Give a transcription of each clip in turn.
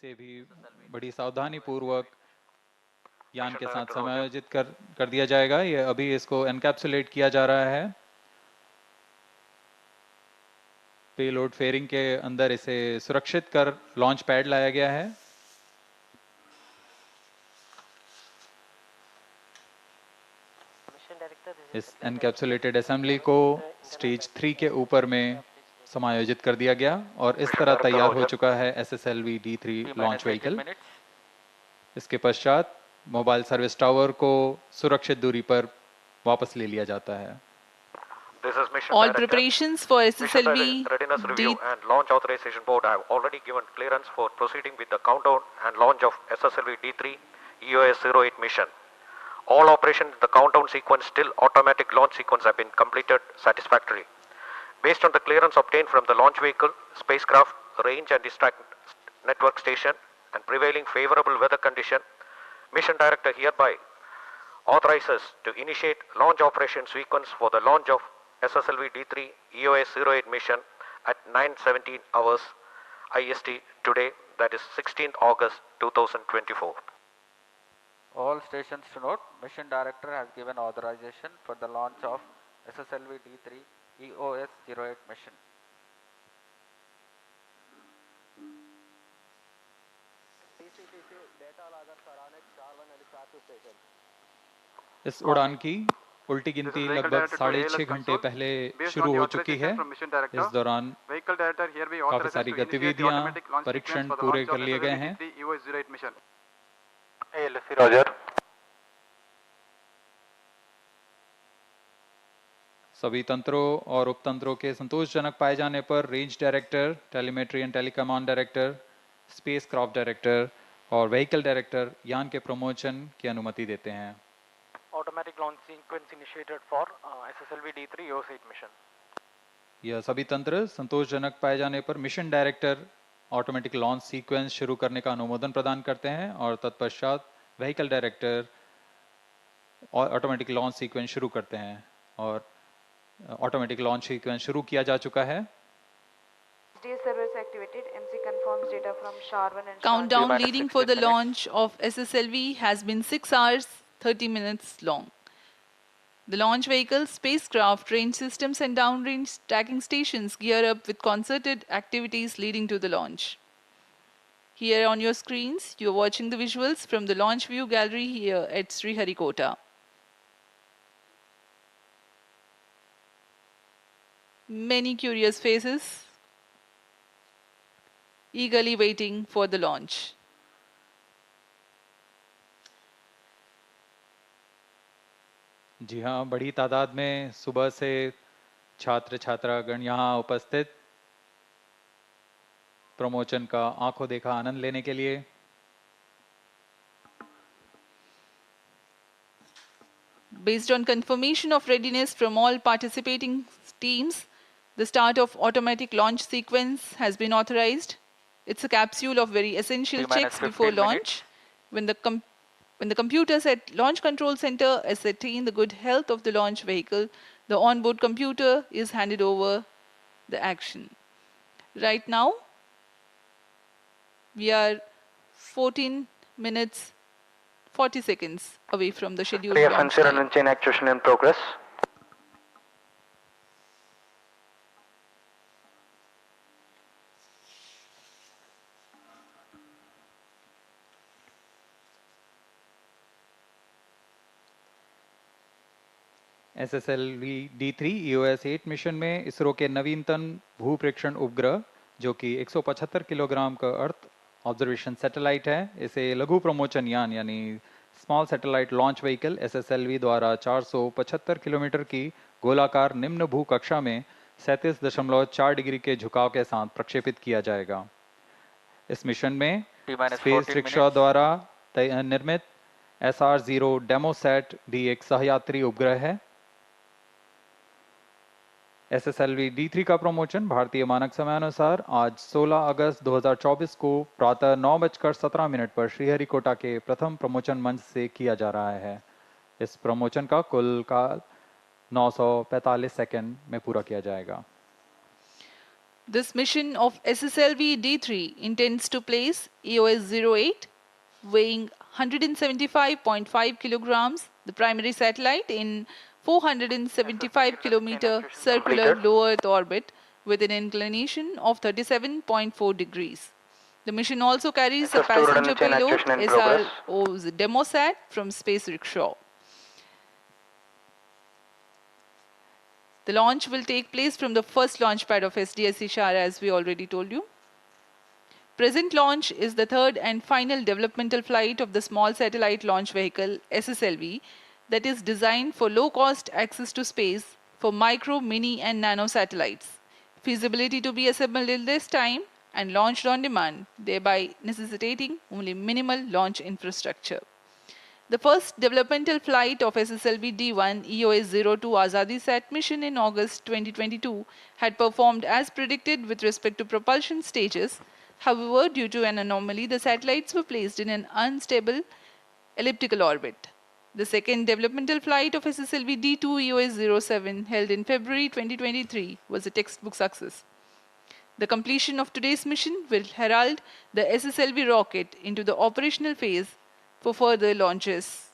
इसे भी बड़ी सावधानी पूर्वक यान Mission के साथ Director Roger. समायोजित कर दिया जाएगा। ये अभी इसको एनकैप्सुलेट किया जा रहा है। पेलोड फेयरिंग के अंदर इसे सुरक्षित कर लॉन्च पैड लाया गया है। इस एनकैप्सुलेटेड असेंबली को स्टेज 3 के ऊपर में समायोजित कर दिया गया और इस Mission तरह Director तैयार हो Roger. चुका है SSLV D3 T launch minus 18 vehicle. minutes. इसके पश्चात मोबाइल सर्विस टावर को सुरक्षित दूरी पर वापस ले लिया जाता है। This is Mission All Director. preparations for Mission SSLV Readiness Review D and Launch Authorization Board have already given clearance for proceeding with the countdown and launch of SSLV D3 EOS-08 mission. All operations in the countdown sequence till automatic launch sequence have been completed satisfactorily. Based on the clearance obtained from the launch vehicle, spacecraft, range and distract network station and prevailing favorable weather condition, Mission Director hereby authorizes to initiate launch operation sequence for the launch of SSLV D3 EOS-08 mission at 9:17 hours IST today, that is 16th August 2024. All stations to note, Mission Director has given authorization for the launch of SSLV D3 EOS-08 mission. इस उड़ान की उल्टी गिनती लगभग 6.5 घंटे पहले शुरू हो चुकी है। इस दौरान काफी सारी गतिविधियां, परीक्षण पूरे कर लिए गए हैं। ALSC Roger. सभी तंत्रों और उपतंत्रों के संतोषजनक पाए जाने पर range director, telemetry and telecommand director, spacecraft director और व्हीकल डायरेक्टर यान के प्रमोशन की अनुमति देते हैं। Automatic launch sequence initiated for SSLV D3 EOS-08 mission. यह सभी तंत्र संतोषजनक पाए जाने पर mission director automatic launch sequence शुरू करने का अनुमोदन प्रदान करते हैं और तत्पश्चात vehicle director automatic launch sequence शुरू करते हैं और ऑटोमेटिक लॉन्च सीक्वेंस शुरू किया जा चुका है। Service activated. MC confirms data from Sharvan and countdown minus leading 16 for the minutes. launch of SSLV has been 6 hours 30 minutes long. The launch vehicle, spacecraft, range systems and downrange tracking stations gear up with concerted activities leading to the launch. Here on your screens, you are watching the visuals from the launch view gallery here at Sriharikota. Many curious faces eagerly waiting for the launch. जी हाँ, बड़ी तादाद में सुबह से छात्र छात्रागण यहाँ उपस्थित promotion का आंखों देखा आनंद लेने के लिए। Based on confirmation of readiness from all participating teams, the start of automatic launch sequence has been authorized. It's a capsule of very essential checks before launch. When the computers at Launch Control Center ascertain the good health of the launch vehicle, the onboard computer is handed over the action. Right now, we are 14 minutes 40 seconds away from the scheduled launch Sensor time. and chain actuation in progress. SSLV D3 EOS-08 mission में इसरो के नवीनतम भू प्रेक्षण उपग्रह जो कि 175 kilogram का earth observation satellite है, इसे लघु प्रमोचन यान यानी small satellite launch vehicle SSLV द्वारा 475 किलोमीटर की गोलाकार निम्न भू कक्षा में 37.4 डिग्री के झुकाव के साथ प्रक्षेपित किया जाएगा। इस मिशन में स्पेस रिक्शा द्वारा निर्मित SR-0 डेमोसैट भी एक सहयात्री उपग्रह है। SSLV D3 का प्रमोशन भारतीय मानक समयानुसार आज 16 अगस्त 2024 को प्रातः 9:17 पर श्रीहरिकोटा के प्रथम प्रमोशन मंच से किया जा रहा है। इस प्रमोशन का कुल काल 945 सेकंड में पूरा किया जाएगा। This mission of SSLV D3 intends to place EOS-08, weighing 175.5 kilograms, the primary satellite, in 475 kilometer circular low Earth orbit with an inclination of 37.4 degrees. The mission also carries a passenger payload SRO's Demosat from Space Rickshaw. The launch will take place from the first launch pad of SDSC Shara, as we already told you. Present launch is the third and final developmental flight of the Small Satellite Launch Vehicle SSLV that is designed for low-cost access to space for micro, mini and nano satellites. Feasibility to be assembled in this time and launched on demand, thereby necessitating only minimal launch infrastructure. The first developmental flight of SSLV D1 EOS-02 Azadi Sat mission in August 2022 had performed as predicted with respect to propulsion stages. However, due to an anomaly, the satellites were placed in an unstable elliptical orbit. The second developmental flight of SSLV D2 EOS-07 held in February 2023 was a textbook success. The completion of today's mission will herald the SSLV rocket into the operational phase for further launches.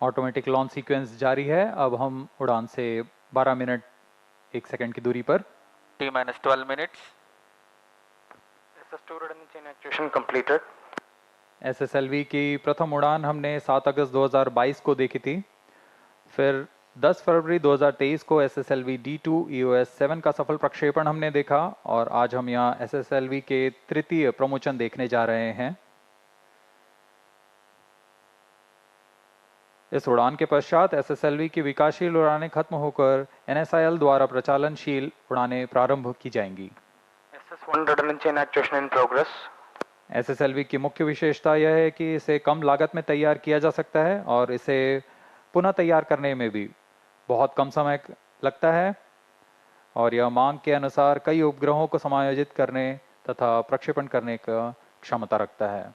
Automatic launch sequence जारी है। अब हम उड़ान से 12 minute 1 second की दूरी पर T-12 minutes. SS2 redundant chain actuation completed. SSLV की प्रथम उड़ान हमने 7 अगस्त 2022 को देखी थी। फिर 10 फरवरी 2023 को SSLV D2 EOS-7 का सफल प्रक्षेपण हमने देखा और आज हम यहाँ SSLV के तृतीय प्रमोचन देखने जा रहे हैं। इस उड़ान के पश्चात SSLV की विकासशील उड़ानें खत्म होकर NSIL द्वारा प्रचालनशील उड़ानें प्रारंभ की जाएंगी। SS1 redundant chain actuation in progress. SSLV की मुख्य विशेषता यह है कि इसे कम लागत में तैयार किया जा सकता है और इसे पुनः तैयार करने में भी बहुत कम समय लगता है और यह मांग के अनुसार कई उपग्रहों को समायोजित करने तथा प्रक्षेपण करने का क्षमता रखता है।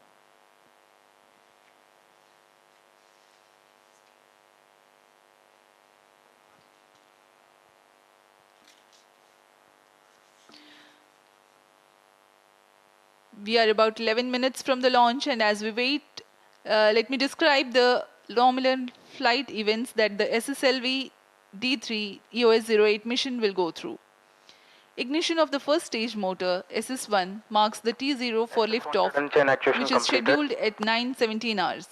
We are about 11 minutes from the launch, and as we wait, let me describe the nominal flight events that the SSLV D3 EOS-08 mission will go through. Ignition of the first stage motor, SS1, marks the T0 for liftoff, which is scheduled at 9:17 hours.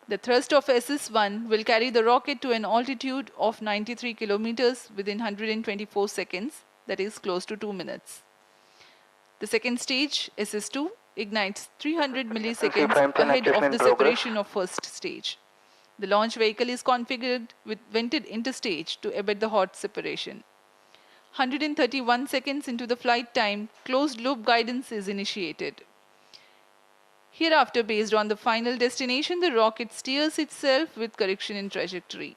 The thrust of SS1 will carry the rocket to an altitude of 93 kilometers within 124 seconds, that is close to 2 minutes. The second stage, SS2, ignites 300 milliseconds ahead of the separation of first stage. The launch vehicle is configured with vented interstage to abet the hot separation. 131 seconds into the flight time, closed loop guidance is initiated. Hereafter, based on the final destination, the rocket steers itself with correction in trajectory.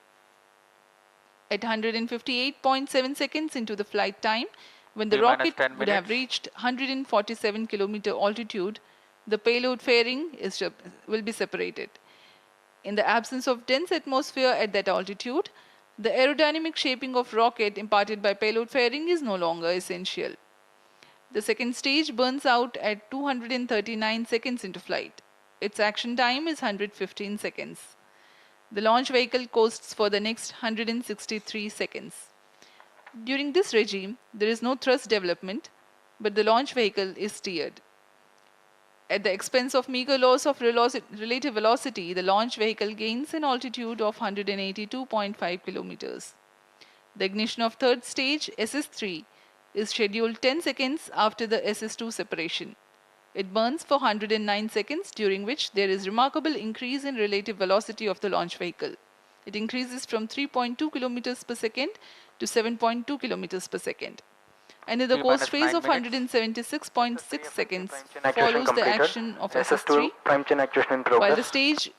At 158.7 seconds into the flight time, when the rocket would have reached 147 kilometer altitude, the payload fairing will be separated. In the absence of dense atmosphere at that altitude, the aerodynamic shaping of rocket imparted by payload fairing is no longer essential. The second stage burns out at 239 seconds into flight. Its action time is 115 seconds. The launch vehicle coasts for the next 163 seconds. During this regime, there is no thrust development, but the launch vehicle is steered. At the expense of meager loss of relative velocity, the launch vehicle gains an altitude of 182.5 kilometers. The ignition of third stage, SS3, is scheduled 10 seconds after the SS2 separation. It burns for 109 seconds, during which there is remarkable increase in relative velocity of the launch vehicle. It increases from 3.2 kilometers per second to 7.2 kilometers per second. And in the coast phase of 176.6 seconds follows the action of SS3, while the stage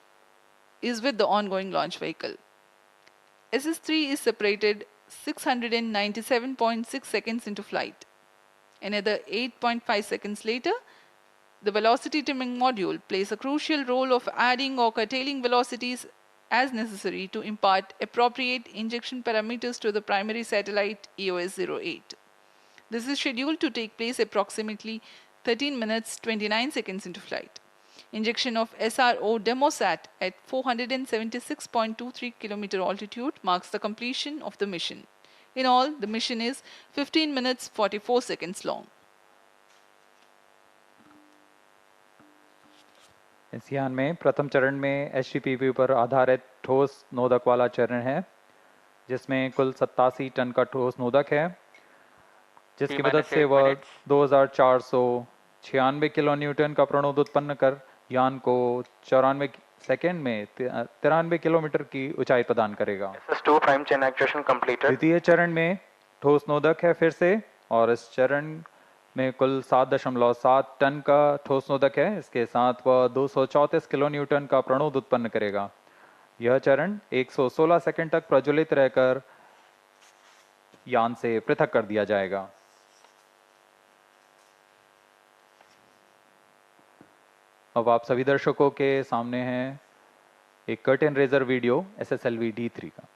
is with the ongoing launch vehicle. SS3 is separated 697.6 seconds into flight. Another 8.5 seconds later, the velocity trimming module plays a crucial role of adding or curtailing velocities as necessary to impart appropriate injection parameters to the primary satellite EOS-08. This is scheduled to take place approximately 13 minutes 29 seconds into flight. Injection of SRO DemoSat at 476.23 km altitude marks the completion of the mission. In all, the mission is 15 minutes 44 seconds long. इस यान में प्रथम चरण में HTPV पर आधारित ठोस नोदक वाला चरण है, जिसमें कुल 87 टन का ठोस नोदक है, जिसकी मदद से वह 2496 किलो न्यूटन का प्रणोद उत्पन्न कर यान को 94 सेकेंड में 93 किलोमीटर की ऊंचाई प्रदान करेगा। SS2 prime chain actuation completed. द्वितीय चरण में ठोस नोदक है फिर से, और इस चरण में कुल 7.7 टन का ठोस नोदक है। इसके साथ वह 234 किलो न्यूटन का प्रणोद उत्पन्न करेगा। यह चरण 116 सेकंड तक प्रज्वलित रहकर यान से पृथक कर दिया जाएगा। अब आप सभी दर्शकों के सामने है एक curtain razor video SSLV D3 का।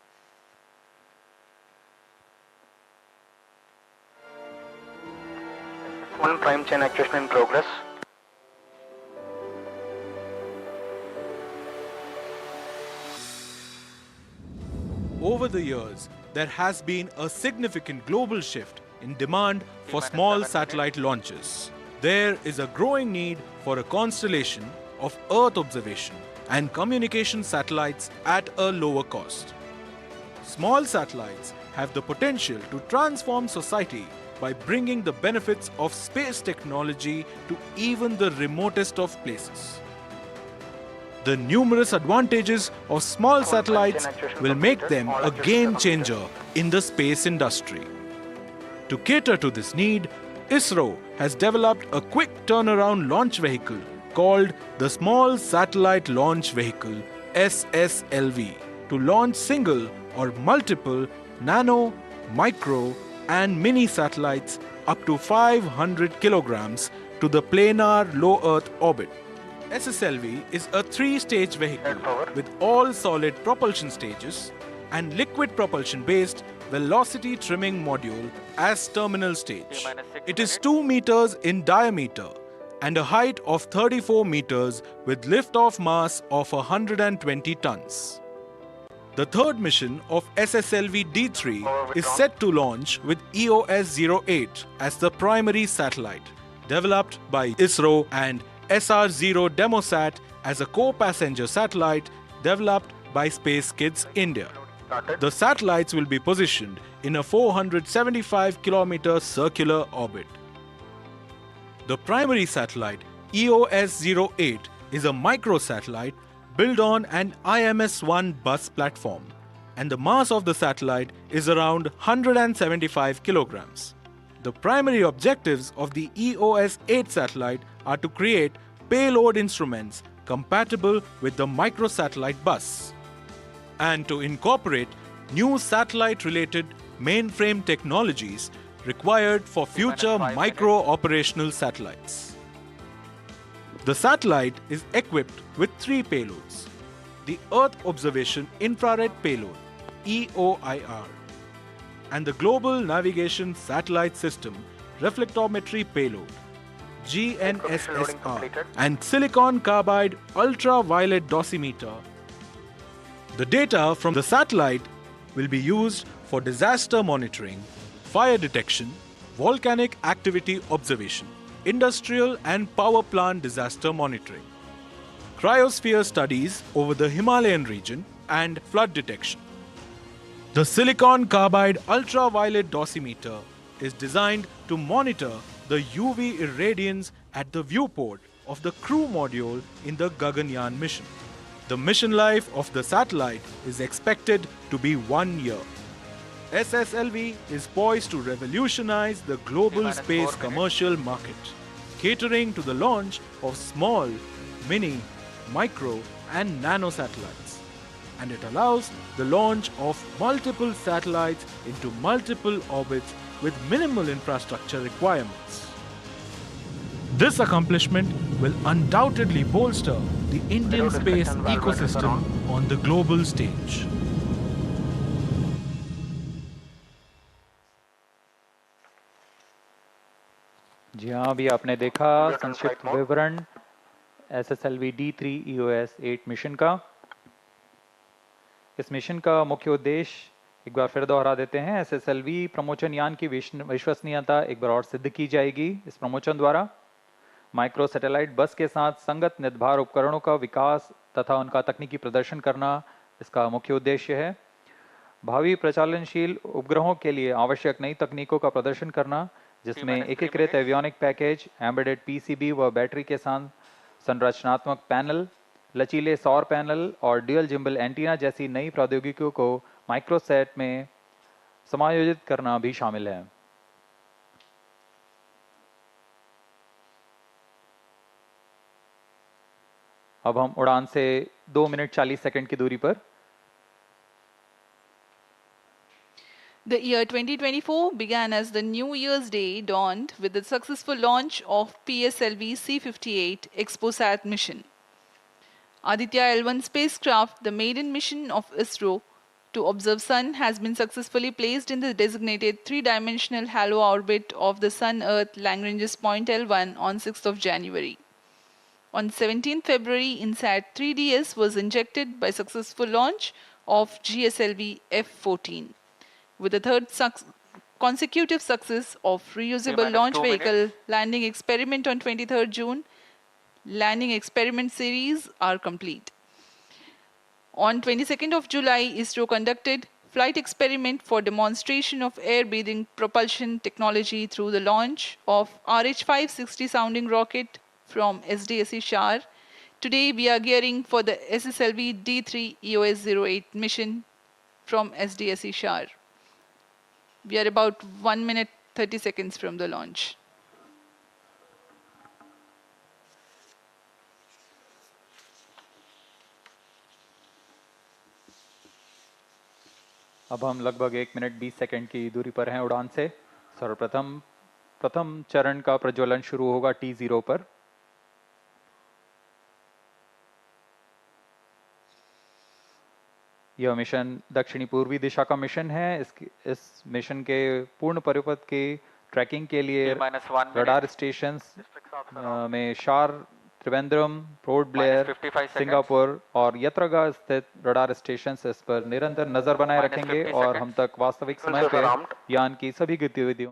One prime chain actuation in progress. Over the years, there has been a significant global shift in demand for small satellite launches. There is a growing need for a constellation of Earth observation and communication satellites at a lower cost. Small satellites have the potential to transform society by bringing the benefits of space technology to even the remotest of places. The numerous advantages of small satellites will make them a game changer in the space industry. To cater to this need, ISRO has developed a quick turnaround launch vehicle called the Small Satellite Launch Vehicle SSLV to launch single or multiple nano, micro and mini satellites up to 500 kilograms to the planar low Earth orbit. SSLV is a 3-stage vehicle with all solid propulsion stages and liquid propulsion based velocity trimming module as terminal stage. It is 2 meters in diameter and a height of 34 meters with lift-off mass of 120 tons. The third mission of SSLV D3 is set to launch with EOS-08 as the primary satellite, developed by ISRO, and SR-0 DemoSat as a co-passenger satellite developed by Space Kids India. The satellites will be positioned in a 475-kilometer circular orbit. The primary satellite, EOS-08, is a microsatellite built on an IMS-1 bus platform, and the mass of the satellite is around 175 kilograms. The primary objectives of the EOS-8 satellite are to create payload instruments compatible with the microsatellite bus and to incorporate new satellite-related mainframe technologies required for future micro-operational satellites. The satellite is equipped with 3 payloads: the Earth Observation Infrared Payload (EOIR), and the Global Navigation Satellite System Reflectometry Payload (GNSSR), and Silicon Carbide Ultraviolet Dosimeter. The data from the satellite will be used for disaster monitoring, fire detection, volcanic activity observation, industrial and power plant disaster monitoring, cryosphere studies over the Himalayan region, and flood detection. The Silicon Carbide Ultraviolet Dosimeter is designed to monitor the UV irradiance at the viewport of the crew module in the Gaganyaan mission. The mission life of the satellite is expected to be 1 year. SSLV is poised to revolutionize the global space commercial market, catering to the launch of small, mini, micro and nano satellites. And it allows the launch of multiple satellites into multiple orbits with minimal infrastructure requirements. This accomplishment will undoubtedly bolster the Indian space ecosystem on the global stage. जी हाँ, अभी आपने देखा संक्षिप्त विवरण SSLV D3 EOS 8 mission का। इस mission का मुख्य उद्देश्य एक बार फिर दोहरा देते हैं। SSLV प्रमोचन यान की विश्वसनीयता एक बार और सिद्ध की जाएगी इस प्रमोचन द्वारा। माइक्रो सैटेलाइट बस के साथ संगत निर्भर उपकरणों का विकास तथा उनका तकनीकी प्रदर्शन करना इसका मुख्य उद्देश्य है। भावी प्रचालनशील उपग्रहों के लिए आवश्यक नई तकनीकों का प्रदर्शन करना, जिसमें एकीकृत एवियोनिक पैकेज, एम्बेडेड PCB व बैटरी के साथ संरचनात्मक पैनल, लचीले सौर पैनल और ड्यूअल जिम्बल एंटीना जैसी नई प्रौद्योगिकियों को माइक्रोसैट में समायोजित करना भी शामिल है। अब हम उड़ान से 2 मिनट 40 सेकंड की दूरी पर। The year 2024 began as the New Year's Day dawned with the successful launch of PSLV C-58 ExpoSat mission. Aditya L1 spacecraft, the maiden mission of ISRO to observe Sun, has been successfully placed in the designated three-dimensional halo orbit of the Sun-Earth Lagrange's point L1 on 6th of January. On 17th February, INSAT 3DS was injected by successful launch of GSLV F-14. With the third consecutive success of reusable launch vehicle landing experiment on 23rd June, landing experiment series are complete. On 22nd of July, ISRO conducted flight experiment for demonstration of air-breathing propulsion technology through the launch of RH-560 sounding rocket from SDSC Shar. Today, we are gearing for the SSLV D3 EOS 08 mission from SDSC Shar. We are about 1 minute 30 seconds from the launch. अब हम लगभग 1 minute 20 second की दूरी पर हैं उड़ान से। प्रथम चरण का प्रज्वलन शुरू होगा T0 पर। यह मिशन दक्षिणी पूर्वी दिशा का मिशन है। इस मिशन के पूर्ण परिपथ की ट्रैकिंग के लिए रडार स्टेशंस में शार, त्रिवेंद्रम, पोर्ट ब्लेयर, सिंगापुर और यत्रगा स्थित रडार स्टेशंस इस पर निरंतर नजर बनाए रखेंगे और हम तक वास्तविक समय पर यान की सभी गतिविधियों